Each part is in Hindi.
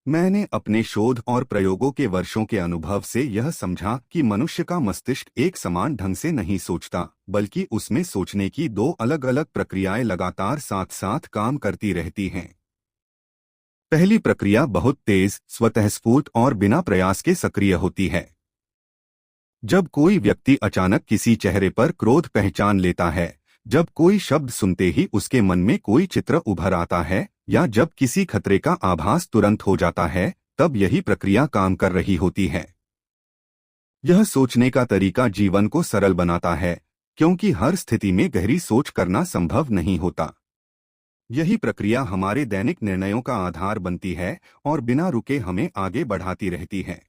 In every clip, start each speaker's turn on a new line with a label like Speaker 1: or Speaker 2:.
Speaker 1: मैंने अपने शोध और प्रयोगों के वर्षों के अनुभव से यह समझा कि मनुष्य का मस्तिष्क एक समान ढंग से नहीं सोचता, बल्कि उसमें सोचने की दो अलग अलग प्रक्रियाएं लगातार साथ साथ काम करती रहती हैं। पहली प्रक्रिया बहुत तेज, स्वतःस्फूर्त और बिना प्रयास के सक्रिय होती है। जब कोई व्यक्ति अचानक किसी चेहरे पर क्रोध पहचान लेता है, जब कोई शब्द सुनते ही उसके मन में कोई चित्र उभर आता है, या जब किसी खतरे का आभास तुरंत हो जाता है, तब यही प्रक्रिया काम कर रही होती है। यह सोचने का तरीका जीवन को सरल बनाता है, क्योंकि हर स्थिति में गहरी सोच करना संभव नहीं होता। यही प्रक्रिया हमारे दैनिक निर्णयों का आधार बनती है और बिना रुके हमें आगे बढ़ाती रहती है।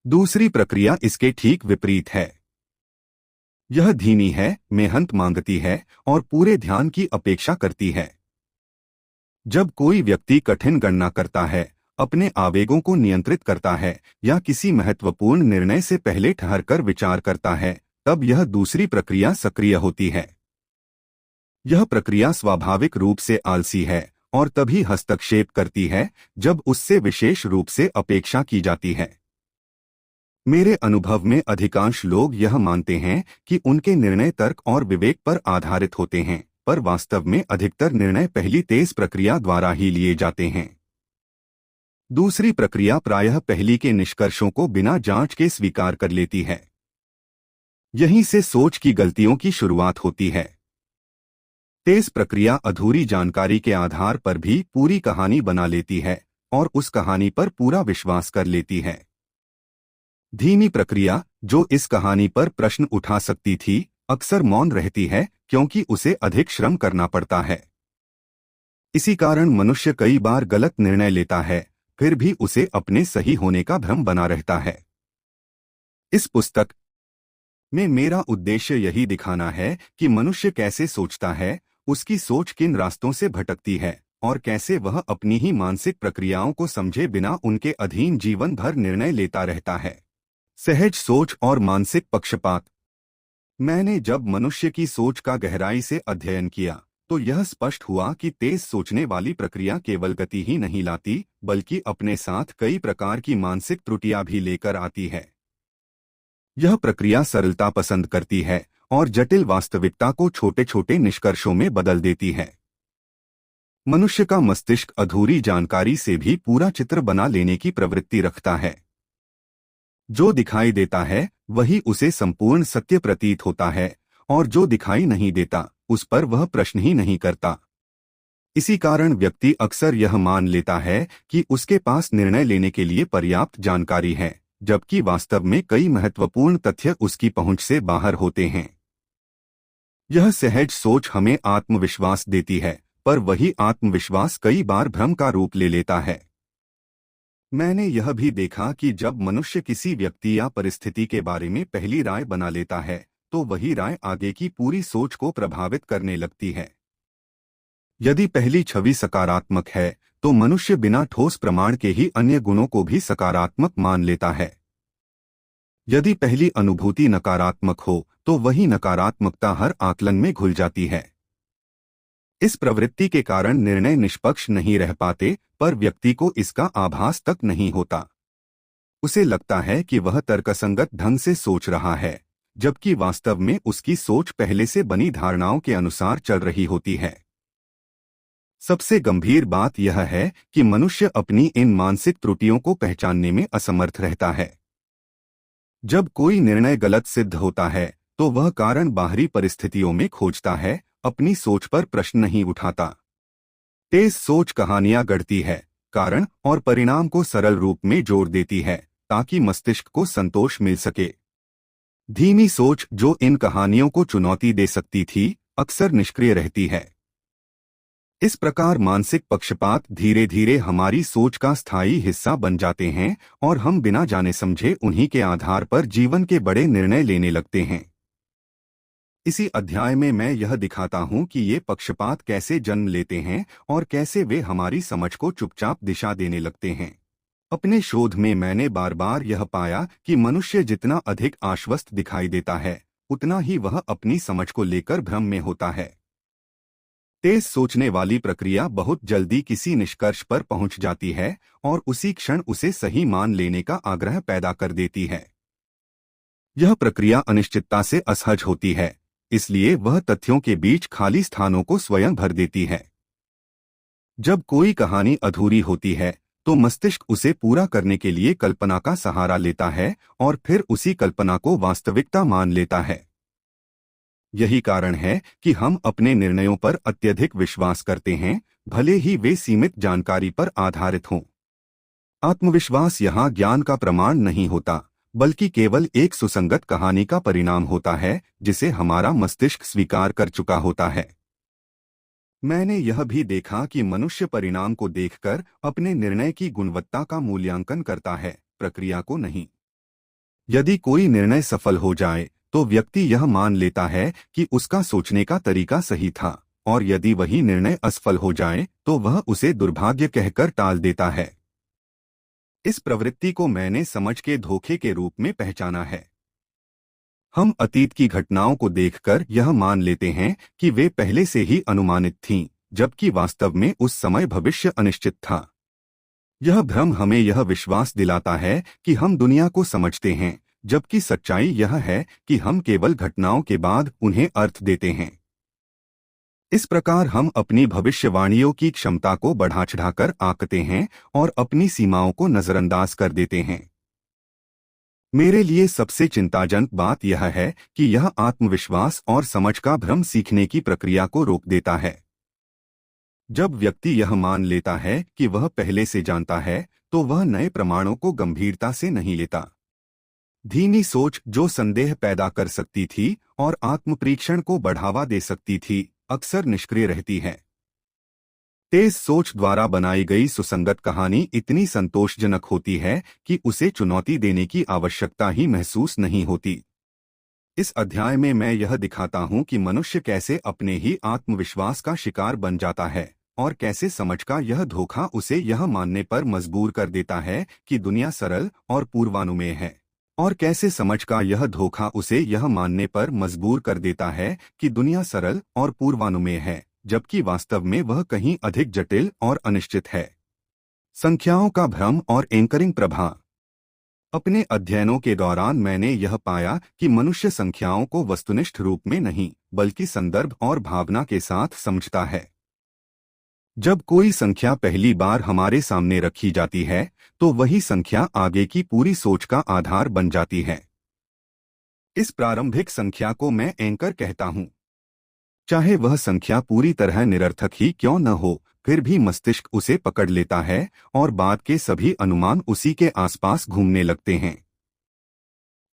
Speaker 1: दूसरी प्रक्रिया इसके ठीक विपरीत है। यह धीमी है, मेहनत मांगती है और पूरे ध्यान की अपेक्षा करती है। जब कोई व्यक्ति कठिन गणना करता है, अपने आवेगों को नियंत्रित करता है या किसी महत्वपूर्ण निर्णय से पहले ठहरकर विचार करता है, तब यह दूसरी प्रक्रिया सक्रिय होती है। यह प्रक्रिया स्वाभाविक रूप से आलसी है और तभी हस्तक्षेप करती है जब उससे विशेष रूप से अपेक्षा की जाती है। मेरे अनुभव में अधिकांश लोग यह मानते हैं कि उनके निर्णय तर्क और विवेक पर आधारित होते हैं, पर वास्तव में अधिकतर निर्णय पहली तेज प्रक्रिया द्वारा ही लिए जाते हैं। दूसरी प्रक्रिया प्रायः पहली के निष्कर्षों को बिना जांच के स्वीकार कर लेती है। यहीं से सोच की गलतियों की शुरुआत होती है। तेज प्रक्रिया अधूरी जानकारी के आधार पर भी पूरी कहानी बना लेती है और उस कहानी पर पूरा विश्वास कर लेती है। धीमी प्रक्रिया, जो इस कहानी पर प्रश्न उठा सकती थी, अक्सर मौन रहती है क्योंकि उसे अधिक श्रम करना पड़ता है। इसी कारण मनुष्य कई बार गलत निर्णय लेता है, फिर भी उसे अपने सही होने का भ्रम बना रहता है। इस पुस्तक में मेरा उद्देश्य यही दिखाना है कि मनुष्य कैसे सोचता है, उसकी सोच किन रास्तों से भटकती है और कैसे वह अपनी ही मानसिक प्रक्रियाओं को समझे बिना उनके अधीन जीवन भर निर्णय लेता रहता है। सहज सोच और मानसिक पक्षपात। मैंने जब मनुष्य की सोच का गहराई से अध्ययन किया, तो यह स्पष्ट हुआ कि तेज सोचने वाली प्रक्रिया केवल गति ही नहीं लाती, बल्कि अपने साथ कई प्रकार की मानसिक त्रुटियां भी लेकर आती है। यह प्रक्रिया सरलता पसंद करती है और जटिल वास्तविकता को छोटे छोटे निष्कर्षों में बदल देती है। मनुष्य का मस्तिष्क अधूरी जानकारी से भी पूरा चित्र बना लेने की प्रवृत्ति रखता है। जो दिखाई देता है वही उसे संपूर्ण सत्य प्रतीत होता है, और जो दिखाई नहीं देता उस पर वह प्रश्न ही नहीं करता। इसी कारण व्यक्ति अक्सर यह मान लेता है कि उसके पास निर्णय लेने के लिए पर्याप्त जानकारी है, जबकि वास्तव में कई महत्वपूर्ण तथ्य उसकी पहुंच से बाहर होते हैं। यह सहज सोच हमें आत्मविश्वास देती है, पर वही आत्मविश्वास कई बार भ्रम का रूप ले लेता है। मैंने यह भी देखा कि जब मनुष्य किसी व्यक्ति या परिस्थिति के बारे में पहली राय बना लेता है, तो वही राय आगे की पूरी सोच को प्रभावित करने लगती है। यदि पहली छवि सकारात्मक है, तो मनुष्य बिना ठोस प्रमाण के ही अन्य गुणों को भी सकारात्मक मान लेता है। यदि पहली अनुभूति नकारात्मक हो, तो वही नकारात्मकता हर आकलन में घुल जाती है। इस प्रवृत्ति के कारण निर्णय निष्पक्ष नहीं रह पाते, पर व्यक्ति को इसका आभास तक नहीं होता। उसे लगता है कि वह तर्कसंगत ढंग से सोच रहा है, जबकि वास्तव में उसकी सोच पहले से बनी धारणाओं के अनुसार चल रही होती है। सबसे गंभीर बात यह है कि मनुष्य अपनी इन मानसिक त्रुटियों को पहचानने में असमर्थ रहता है। जब कोई निर्णय गलत सिद्ध होता है, तो वह कारण बाहरी परिस्थितियों में खोजता है, अपनी सोच पर प्रश्न नहीं उठाता। तेज सोच कहानियां गढ़ती है, कारण और परिणाम को सरल रूप में जोड़ देती है, ताकि मस्तिष्क को संतोष मिल सके। धीमी सोच, जो इन कहानियों को चुनौती दे सकती थी, अक्सर निष्क्रिय रहती है। इस प्रकार मानसिक पक्षपात धीरे धीरे हमारी सोच का स्थायी हिस्सा बन जाते हैं और हम बिना जाने समझे उन्हीं के आधार पर जीवन के बड़े निर्णय लेने लगते हैं। इसी अध्याय में मैं यह दिखाता हूं कि ये पक्षपात कैसे जन्म लेते हैं और कैसे वे हमारी समझ को चुपचाप दिशा देने लगते हैं। अपने शोध में मैंने बार बार यह पाया कि मनुष्य जितना अधिक आश्वस्त दिखाई देता है, उतना ही वह अपनी समझ को लेकर भ्रम में होता है। तेज सोचने वाली प्रक्रिया बहुत जल्दी किसी निष्कर्ष पर पहुंच जाती है और उसी क्षण उसे सही मान लेने का आग्रह पैदा कर देती है। यह प्रक्रिया अनिश्चितता से असहज होती है, इसलिए वह तथ्यों के बीच खाली स्थानों को स्वयं भर देती है। जब कोई कहानी अधूरी होती है तो मस्तिष्क उसे पूरा करने के लिए कल्पना का सहारा लेता है और फिर उसी कल्पना को वास्तविकता मान लेता है। यही कारण है कि हम अपने निर्णयों पर अत्यधिक विश्वास करते हैं, भले ही वे सीमित जानकारी पर आधारित हों। आत्मविश्वास यहाँ ज्ञान का प्रमाण नहीं होता, बल्कि केवल एक सुसंगत कहानी का परिणाम होता है जिसे हमारा मस्तिष्क स्वीकार कर चुका होता है। मैंने यह भी देखा कि मनुष्य परिणाम को देखकर अपने निर्णय की गुणवत्ता का मूल्यांकन करता है, प्रक्रिया को नहीं। यदि कोई निर्णय सफल हो जाए तो व्यक्ति यह मान लेता है कि उसका सोचने का तरीका सही था, और यदि वही निर्णय असफल हो जाए तो वह उसे दुर्भाग्य कहकर टाल देता है। इस प्रवृत्ति को मैंने समझ के धोखे के रूप में पहचाना है। हम अतीत की घटनाओं को देखकर यह मान लेते हैं कि वे पहले से ही अनुमानित थीं, जबकि वास्तव में उस समय भविष्य अनिश्चित था। यह भ्रम हमें यह विश्वास दिलाता है कि हम दुनिया को समझते हैं, जबकि सच्चाई यह है कि हम केवल घटनाओं के बाद उन्हें अर्थ देते हैं। इस प्रकार हम अपनी भविष्यवाणियों की क्षमता को बढ़ा चढ़ाकर आंकते हैं और अपनी सीमाओं को नजरअंदाज कर देते हैं। मेरे लिए सबसे चिंताजनक बात यह है कि यह आत्मविश्वास और समझ का भ्रम सीखने की प्रक्रिया को रोक देता है। जब व्यक्ति यह मान लेता है कि वह पहले से जानता है, तो वह नए प्रमाणों को गंभीरता से नहीं लेता। धीमी सोच जो संदेह पैदा कर सकती थी और आत्मपरीक्षण को बढ़ावा दे सकती थी, अक्सर निष्क्रिय रहती है। तेज सोच द्वारा बनाई गई सुसंगत कहानी इतनी संतोषजनक होती है कि उसे चुनौती देने की आवश्यकता ही महसूस नहीं होती। इस अध्याय में मैं यह दिखाता हूं कि मनुष्य कैसे अपने ही आत्मविश्वास का शिकार बन जाता है और कैसे समझ का यह धोखा उसे यह मानने पर मजबूर कर देता है कि दुनिया सरल और पूर्वानुमेय है, और कैसे समझ का यह धोखा उसे यह मानने पर मजबूर कर देता है कि दुनिया सरल और पूर्वानुमेय है, जबकि वास्तव में वह कहीं अधिक जटिल और अनिश्चित है। संख्याओं का भ्रम और एंकरिंग प्रभाव। अपने अध्ययनों के दौरान मैंने यह पाया कि मनुष्य संख्याओं को वस्तुनिष्ठ रूप में नहीं, बल्कि संदर्भ और भावना के साथ समझता है। जब कोई संख्या पहली बार हमारे सामने रखी जाती है तो वही संख्या आगे की पूरी सोच का आधार बन जाती है। इस प्रारंभिक संख्या को मैं एंकर कहता हूँ। चाहे वह संख्या पूरी तरह निरर्थक ही क्यों न हो, फिर भी मस्तिष्क उसे पकड़ लेता है और बाद के सभी अनुमान उसी के आसपास घूमने लगते हैं।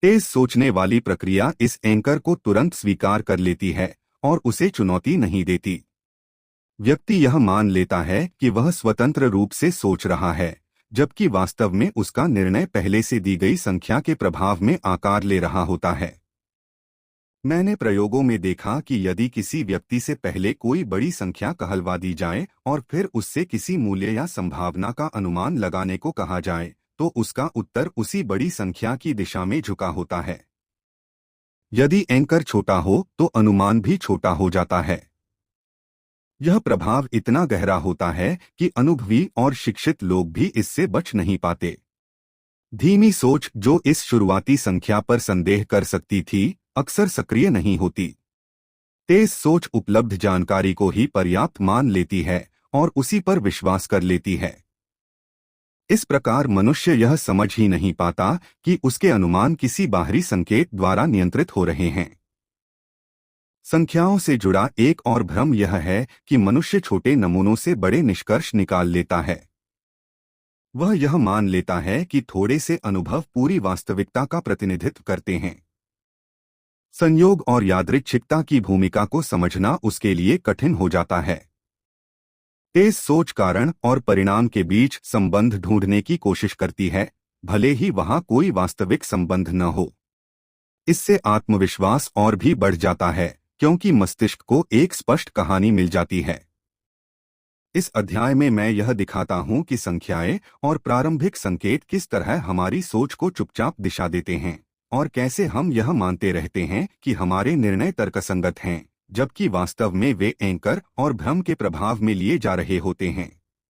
Speaker 1: तेज सोचने वाली प्रक्रिया इस एंकर को तुरंत स्वीकार कर लेती है और उसे चुनौती नहीं देती। व्यक्ति यह मान लेता है कि वह स्वतंत्र रूप से सोच रहा है, जबकि वास्तव में उसका निर्णय पहले से दी गई संख्या के प्रभाव में आकार ले रहा होता है। मैंने प्रयोगों में देखा कि यदि किसी व्यक्ति से पहले कोई बड़ी संख्या कहलवा दी जाए और फिर उससे किसी मूल्य या संभावना का अनुमान लगाने को कहा जाए, तो उसका उत्तर उसी बड़ी संख्या की दिशा में झुका होता है। यदि एंकर छोटा हो तो अनुमान भी छोटा हो जाता है। यह प्रभाव इतना गहरा होता है कि अनुभवी और शिक्षित लोग भी इससे बच नहीं पाते। धीमी सोच जो इस शुरुआती संख्या पर संदेह कर सकती थी, अक्सर सक्रिय नहीं होती। तेज सोच उपलब्ध जानकारी को ही पर्याप्त मान लेती है और उसी पर विश्वास कर लेती है। इस प्रकार मनुष्य यह समझ ही नहीं पाता कि उसके अनुमान किसी बाहरी संकेत द्वारा नियंत्रित हो रहे हैं। संख्याओं से जुड़ा एक और भ्रम यह है कि मनुष्य छोटे नमूनों से बड़े निष्कर्ष निकाल लेता है। वह यह मान लेता है कि थोड़े से अनुभव पूरी वास्तविकता का प्रतिनिधित्व करते हैं। संयोग और यादृच्छिकता की भूमिका को समझना उसके लिए कठिन हो जाता है। तेज सोच कारण और परिणाम के बीच संबंध ढूंढने की कोशिश करती है, भले ही वहां कोई वास्तविक संबंध न हो। इससे आत्मविश्वास और भी बढ़ जाता है, क्योंकि मस्तिष्क को एक स्पष्ट कहानी मिल जाती है। इस अध्याय में मैं यह दिखाता हूं कि संख्याएं और प्रारंभिक संकेत किस तरह हमारी सोच को चुपचाप दिशा देते हैं और कैसे हम यह मानते रहते हैं कि हमारे निर्णय तर्कसंगत हैं, जबकि वास्तव में वे एंकर और भ्रम के प्रभाव में लिए जा रहे होते हैं।